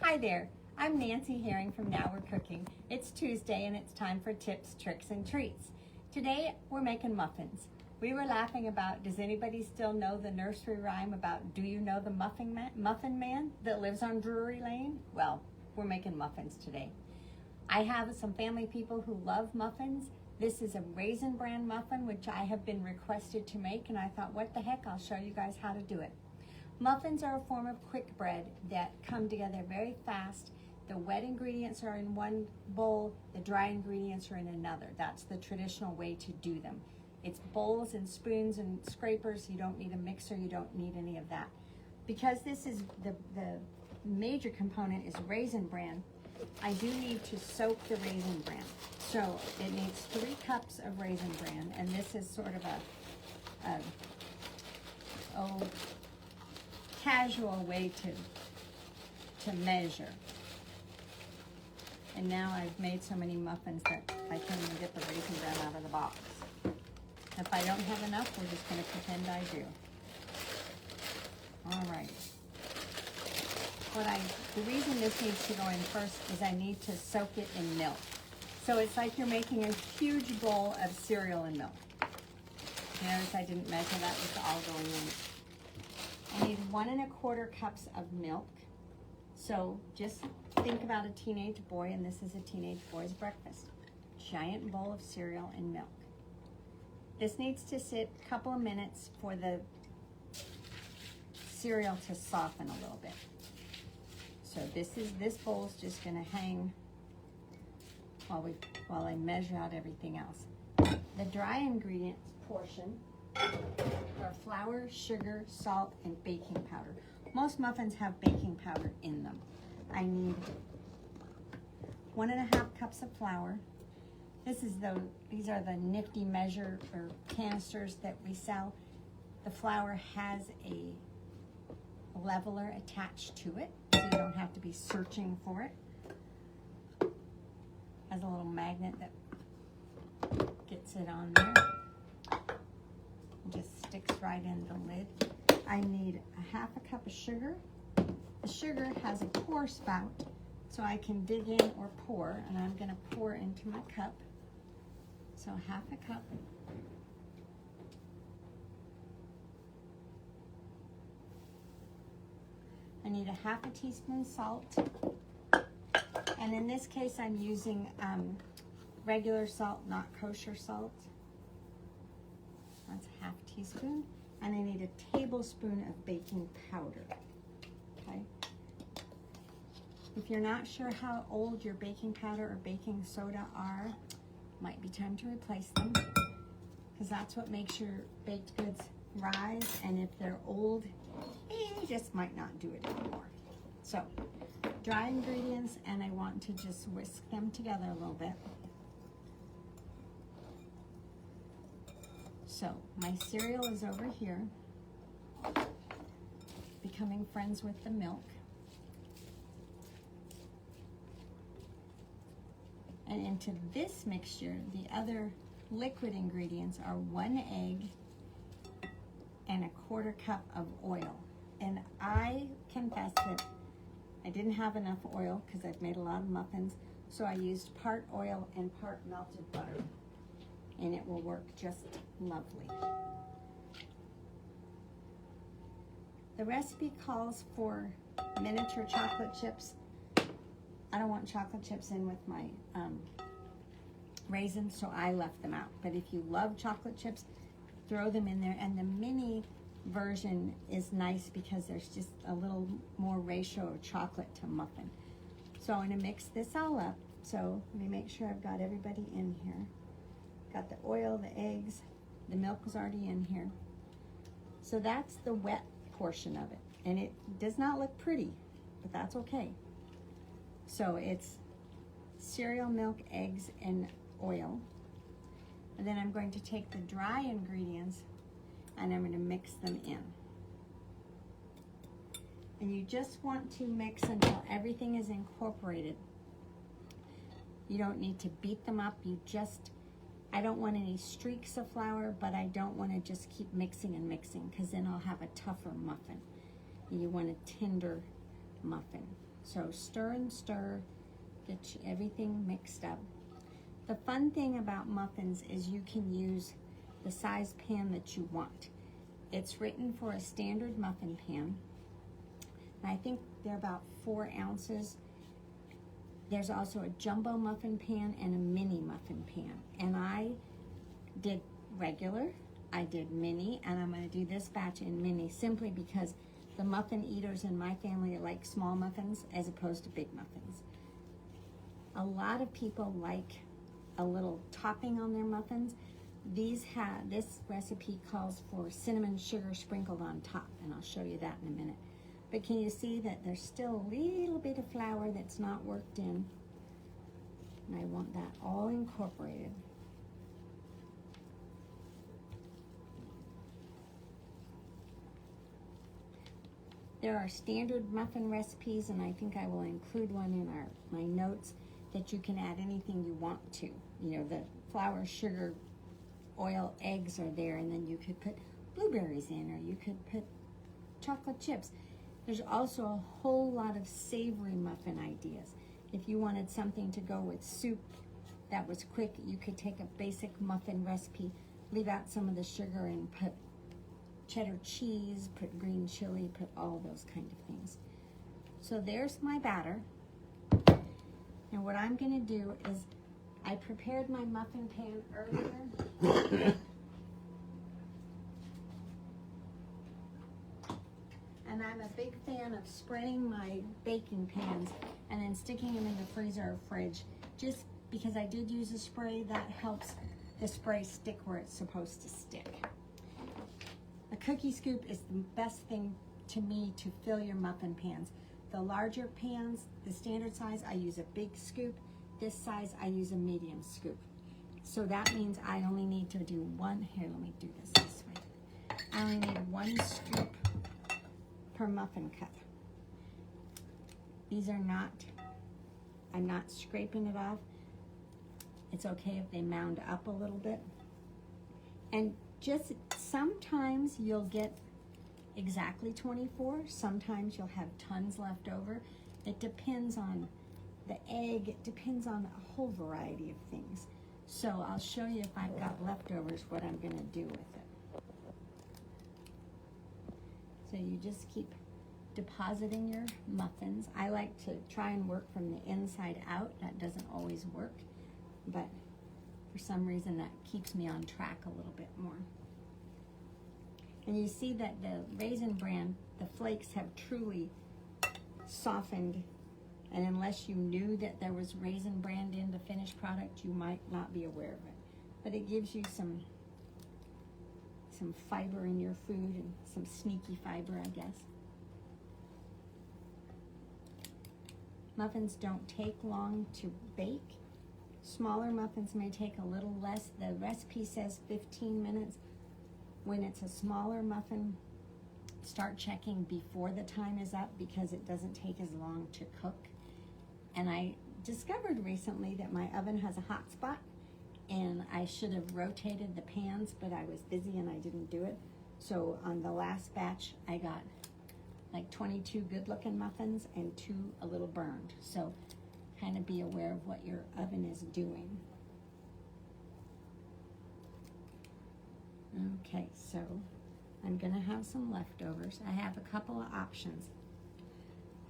Hi there, I'm Nancy Herring from Now We're Cooking. It's Tuesday and it's time for tips, tricks, and treats. Today we're making muffins. We were laughing about, does anybody still know the nursery rhyme about, do you know the Muffin Man that lives on Drury Lane? Well, we're making muffins today. I have some family people who love muffins. This is a Raisin Bran muffin, which I have been requested to make, and I thought, what the heck, I'll show you guys how to do it. Muffins are a form of quick bread that come together very fast. The wet ingredients are in one bowl, the dry ingredients are in another. That's the traditional way to do them. It's bowls and spoons and scrapers. You don't need a mixer, you don't need any of that. Because this is the major component is Raisin Bran, I do need to soak the Raisin Bran. So it needs 3 cups of Raisin Bran, and this is sort of a casual way to measure. And now I've made so many muffins that I can't even get the Raisin Bran out of the box. If I don't have enough, we're just going to pretend I do. All right. The reason this needs to go in first is I need to soak it in milk. So it's like you're making a huge bowl of cereal and milk. Notice I didn't measure that, it's all going in. I need 1 1/4 cups of milk. So just think about a teenage boy, and this is a teenage boy's breakfast. Giant bowl of cereal and milk. This needs to sit a couple of minutes for the cereal to soften a little bit. So this bowl's just gonna hang while I measure out everything else. The dry ingredients portion are flour, sugar, salt, and baking powder. Most muffins have baking powder in them. I need 1 1/2 cups of flour. These are the nifty measure or canisters that we sell. The flour has a leveler attached to it, so you don't have to be searching for it. Has a little magnet that gets it on there. It just sticks right in the lid. I need 1/2 cup of sugar. The sugar has a pour spout, so I can dig in or pour, and I'm going to pour into my cup. So 1/2 cup. I need 1/2 teaspoon salt. And in this case, I'm using regular salt, not kosher salt. That's 1/2 teaspoon. And I need a tablespoon of baking powder. Okay. If you're not sure how old your baking powder or baking soda are, might be time to replace them, because that's what makes your baked goods rise. And if they're old, you just might not do it anymore. So, dry ingredients, and I want to just whisk them together a little bit. So, my cereal is over here, becoming friends with the milk. And into this mixture, the other liquid ingredients are 1 egg and 1/4 cup of oil. And I confess that I didn't have enough oil because I've made a lot of muffins, so I used part oil and part melted butter, and it will work just lovely. The recipe calls for miniature chocolate chips. I don't want chocolate chips in with my raisins, so I left them out. But if you love chocolate chips, throw them in there. And the mini version is nice because there's just a little more ratio of chocolate to muffin. So I'm going to mix this all up. So let me make sure I've got everybody in here. Got the oil, the eggs, the milk was already in here. So that's the wet portion of it. And it does not look pretty, but that's okay. So it's cereal, milk, eggs, and oil. And then I'm going to take the dry ingredients and I'm going to mix them in. And you just want to mix until everything is incorporated. You don't need to beat them up. I don't want any streaks of flour, but I don't want to just keep mixing and mixing, because then I'll have a tougher muffin. You want a tender muffin. So stir and stir, get everything mixed up. The fun thing about muffins is you can use the size pan that you want. It's written for a standard muffin pan, and I think they're about 4 ounces. There's also a jumbo muffin pan and a mini muffin pan. And I did regular, I did mini, and I'm gonna do this batch in mini simply because the muffin eaters in my family like small muffins as opposed to big muffins. A lot of people like a little topping on their muffins. This recipe calls for cinnamon sugar sprinkled on top, and I'll show you that in a minute. But can you see that there's still a little bit of flour that's not worked in? And I want that all incorporated. There are standard muffin recipes, and I think I will include one in my notes, that you can add anything you want to. You know, the flour, sugar, oil, eggs are there, and then you could put blueberries in, or you could put chocolate chips. There's also a whole lot of savory muffin ideas. If you wanted something to go with soup that was quick, you could take a basic muffin recipe, leave out some of the sugar, and put cheddar cheese, put green chili, put all those kind of things. So there's my batter. And what I'm gonna do is, I prepared my muffin pan earlier. And I'm a big fan of spreading my baking pans and then sticking them in the freezer or fridge, just because I did use a spray that helps the spray stick where it's supposed to stick. A cookie scoop is the best thing to me to fill your muffin pans. The larger pans, the standard size, I use a big scoop. This size, I use a medium scoop. So that means I only need to do one. Here, let me do this way. I only need 1 scoop per muffin cup. These are not, I'm not scraping it off. It's okay if they mound up a little bit. And just sometimes you'll get exactly 24. Sometimes you'll have tons left over. It depends on the egg. It depends on a whole variety of things. So I'll show you if I've got leftovers what I'm gonna do with it. So you just keep depositing your muffins. I like to try and work from the inside out. That doesn't always work, but for some reason that keeps me on track a little bit more. And you see that the Raisin Bran, the flakes have truly softened, and unless you knew that there was Raisin Bran in the finished product, you might not be aware of it. But it gives you some fiber in your food, and some sneaky fiber, I guess. Muffins don't take long to bake. Smaller muffins may take a little less. The recipe says 15 minutes. When it's a smaller muffin, start checking before the time is up because it doesn't take as long to cook. And I discovered recently that my oven has a hot spot, and I should have rotated the pans, but I was busy and I didn't do it. So on the last batch, I got like 22 good-looking muffins and 2 a little burned. So kind of be aware of what your oven is doing. Okay, so I'm gonna have some leftovers. I have a couple of options.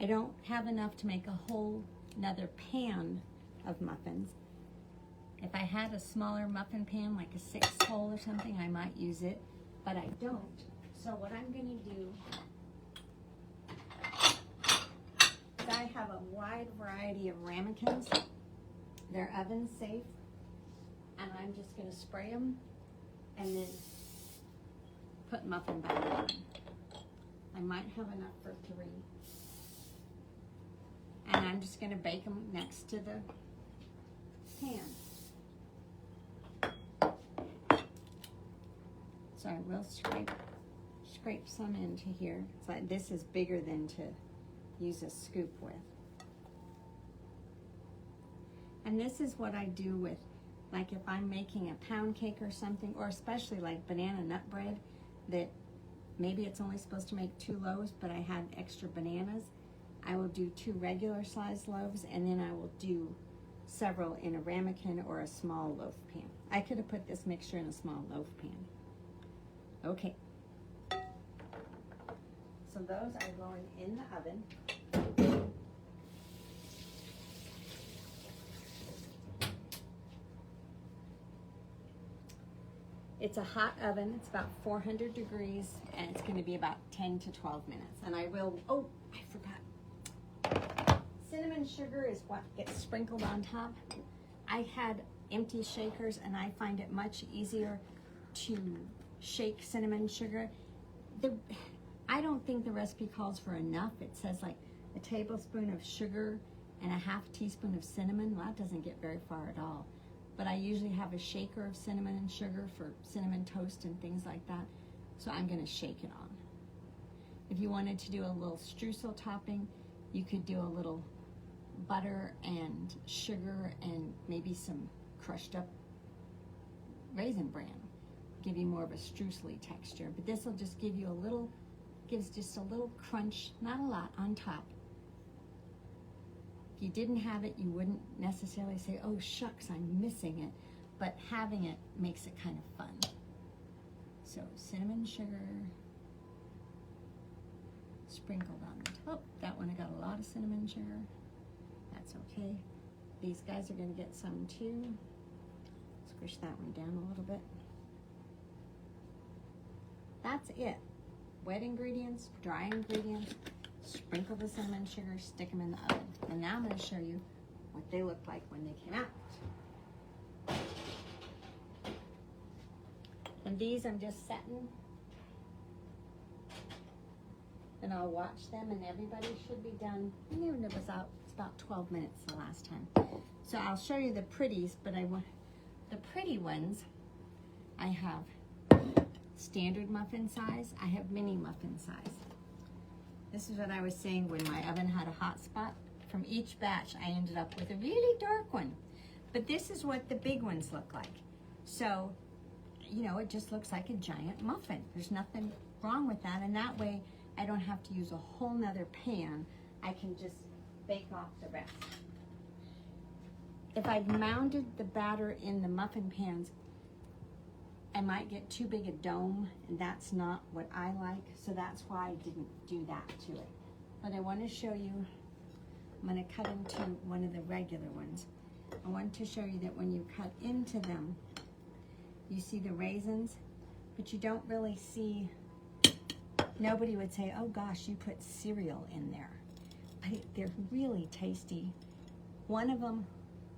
I don't have enough to make a whole another pan of muffins. If I had a smaller muffin pan, like a 6-hole or something, I might use it, but I don't. So what I'm gonna do is I have a wide variety of ramekins. They're oven safe, and I'm just gonna spray them and then put muffin batter on. I might have enough for 3. And I'm just gonna bake them next to the pan. So I will scrape some into here. It's like this is bigger than to use a scoop with. And this is what I do with, like if I'm making a pound cake or something, or especially like banana nut bread, that maybe it's only supposed to make 2 loaves, but I had extra bananas. I will do 2 regular sized loaves, and then I will do several in a ramekin or a small loaf pan. I could have put this mixture in a small loaf pan. Okay. So those are going in the oven. It's a hot oven. It's about 400 degrees, and it's going to be about 10 to 12 minutes. And I will, oh, I forgot. Cinnamon sugar is what gets sprinkled on top. I had empty shakers, and I find it much easier to shake cinnamon sugar. I don't think the recipe calls for enough. It says like a tablespoon of sugar and a half teaspoon of cinnamon. Well, that doesn't get very far at all. But I usually have a shaker of cinnamon and sugar for cinnamon toast and things like that. So I'm gonna shake it on. If you wanted to do a little streusel topping, you could do a little butter and sugar and maybe some crushed up Raisin Bran. Give you more of a streusel-y texture. But this will just give you a little, gives just a little crunch, not a lot, on top. If you didn't have it, you wouldn't necessarily say, oh shucks, I'm missing it. But having it makes it kind of fun. So cinnamon sugar sprinkled on the top. That one I got a lot of cinnamon sugar. That's okay. These guys are gonna get some too. Squish that one down a little bit. That's it. Wet ingredients, dry ingredients. Sprinkle the cinnamon sugar, stick them in the oven. And now I'm going to show you what they look like when they came out. And these I'm just setting. And I'll watch them, and everybody should be done. I knew it was out. It's about 12 minutes the last time. So I'll show you the pretties, but I want the pretty ones. I have standard muffin size. I have mini muffin size. This is what I was saying when my oven had a hot spot. From each batch, I ended up with a really dark one. But this is what the big ones look like. So, you know, it just looks like a giant muffin. There's nothing wrong with that. And that way, I don't have to use a whole nother pan. I can just bake off the rest. If I'd mounded the batter in the muffin pans, I might get too big a dome, and that's not what I like, so that's why I didn't do that to it. But I want to show you, I'm going to cut into one of the regular ones. I want to show you that when you cut into them, you see the raisins, but you don't really see, nobody would say, oh gosh, you put cereal in there. But they're really tasty. One of them,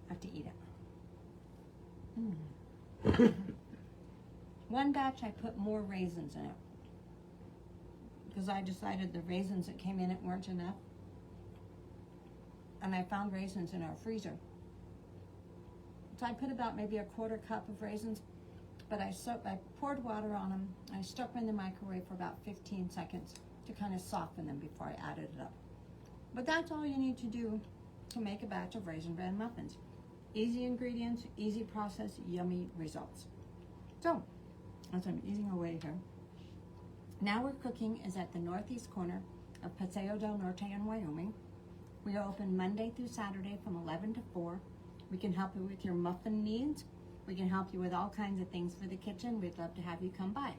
I have to eat it. One batch I put more raisins in it because I decided the raisins that came in it weren't enough. And I found raisins in our freezer. So I put about maybe a quarter cup of raisins, but I poured water on them. I stuck them in the microwave for about 15 seconds to kind of soften them before I added it up. But that's all you need to do to make a batch of Raisin Bran muffins. Easy ingredients, easy process, yummy results. So, as I'm eating away here, now we're cooking is at the northeast corner of Paseo del Norte in Wyoming. We are open Monday through Saturday from 11 to 4. We can help you with your muffin needs. We can help you with all kinds of things for the kitchen. We'd love to have you come by.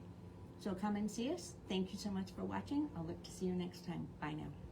So come and see us. Thank you so much for watching. I'll look to see you next time. Bye now.